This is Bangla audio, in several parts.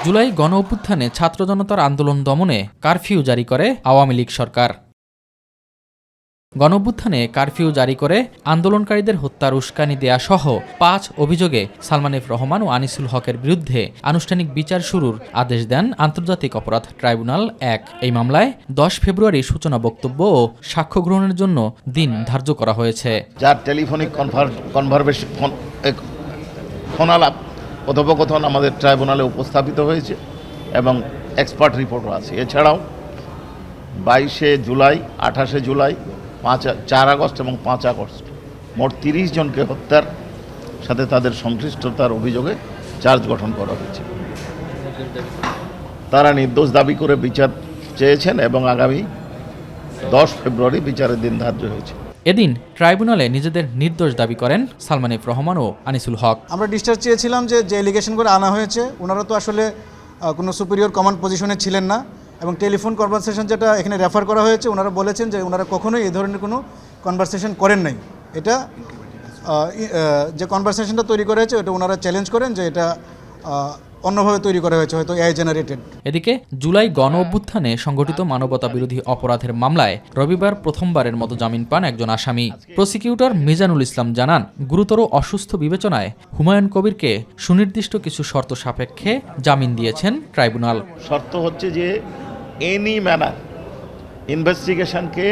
জুলাই গণ অভ্যুত্থানে ছাত্র জনতার আন্দোলন দমনে কারফিউ জারি করে আওয়ামী লীগ সরকার। গণঅভ্যুত্থানে কারফিউ জারি করে আন্দোলনকারীদের হত্যার উস্কানি দেয়া সহ ৫ অভিযোগে সালমান এফ রহমান ও আনিসুল হকের বিরুদ্ধে আনুষ্ঠানিক বিচার শুরুর আদেশ দেন আন্তর্জাতিক অপরাধ ট্রাইব্যুনাল ১। এই মামলায় ১০ ফেব্রুয়ারি সূচনা বক্তব্য ও সাক্ষ্য গ্রহণের জন্য দিন ধার্য করা হয়েছে। যার টেলিফোনিক ফোনালাপ কথোপকথন আমাদের ট্রাইব্যুনালে উপস্থাপিত হয়েছে এবং এক্সপার্ট রিপোর্টও আছে। এছাড়াও ২২শে জুলাই, ২৮শে জুলাই, ৪ আগস্ট এবং ৫ আগস্ট মোট ৩০ জনকে হত্যার সাথে তাদের সংশ্লিষ্টতার অভিযোগে চার্জ গঠন করা হয়েছে। তারা নির্দোষ দাবি করে বিচার চেয়েছেন এবং আগামী ১০ ফেব্রুয়ারি বিচারের দিন ধার্য হয়েছে। এদিন ট্রাইব্যুনালে নিজেদের নির্দোষ দাবি করেন সালমান এফ রহমান ও আনিসুল হক। আমরা ডিসচার্জ চেয়েছিলাম যে এলিগেশন করে আনা হয়েছে, ওনারা তো আসলে কোনো সুপিরিয়র কমান্ড পজিশনে ছিলেন না এবং টেলিফোন কনভারসেশন যেটা এখানে রেফার করা হয়েছে, ওনারা বলেছেন যে ওনারা কখনোই এই ধরনের কোনো কনভারসেশন করেন নাই। এটা যে কনভারসেশনটা তৈরি করা হয়েছে ওটা ওনারা চ্যালেঞ্জ করেন যে এটা অন্যভাবে তৈরি করা হয়েছে, হয়তো এআই জেনারেটেড। এদিকে জুলাই গণ অভ্যুত্থানে সংগঠিত মানবতা বিরোধী অপরাধের মামলায় রবিবার প্রথমবারের মতো জামিন পান একজন আসামি। প্রসিকিউটর মিজানুল ইসলাম জানান, গুরুতর অসুস্থ বিবেচনায় হুমায়ুন কবিরকে সুনির্দিষ্ট কিছু শর্ত সাপেক্ষে জামিন দিয়েছেন ট্রাইব্যুনাল। শর্ত হচ্ছে যে এনি ম্যানার ইনভেস্টিগেশনকে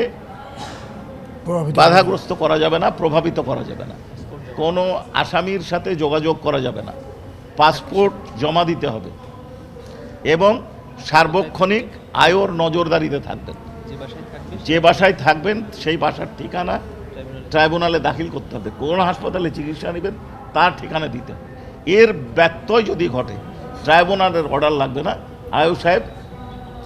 বাধাগ্রস্ত করা যাবে না, প্রভাবিত করা যাবে না, কোনো আসামির সাথে যোগাযোগ করা যাবে না, পাসপোর্ট জমা দিতে হবে এবং সার্বক্ষণিক আয়োর নজরদারিতে থাকবেন। যে বাসায় থাকবেন সেই বাসার ঠিকানা ট্রাইব্যুনালে দাখিল করতে হবে। কোন হাসপাতালে চিকিৎসা নেবেন তার ঠিকানা দিতে হবে। এর ব্যত্যয় যদি ঘটে ট্রাইব্যুনালের অর্ডার লাগবে না, আয়ো সাহেব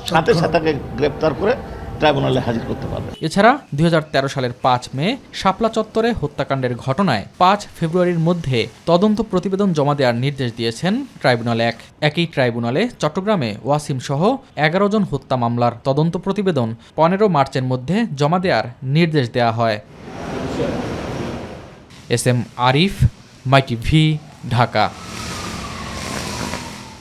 সাথে সাথে গ্রেপ্তার করে ট্রাইব্যুনালে হাজির করতে পারবে। এছাড়া ২০১৩ সালের ৫ মে শাপলা চত্বরে হত্যাকাণ্ডের ঘটনায় ৫ ফেব্রুয়ারির মধ্যে তদন্ত প্রতিবেদন জমা দেওয়ার নির্দেশ দিয়েছেন ট্রাইব্যুনাল ১। একই ট্রাইব্যুনালে চট্টগ্রামে ওয়াসিম সহ ১১ জন হত্যা মামলার তদন্ত প্রতিবেদন ১৫ মার্চের মধ্যে জমা দেওয়ার নির্দেশ দেওয়া হয়। এস এম আরিফ, মাই টিভি, ঢাকা।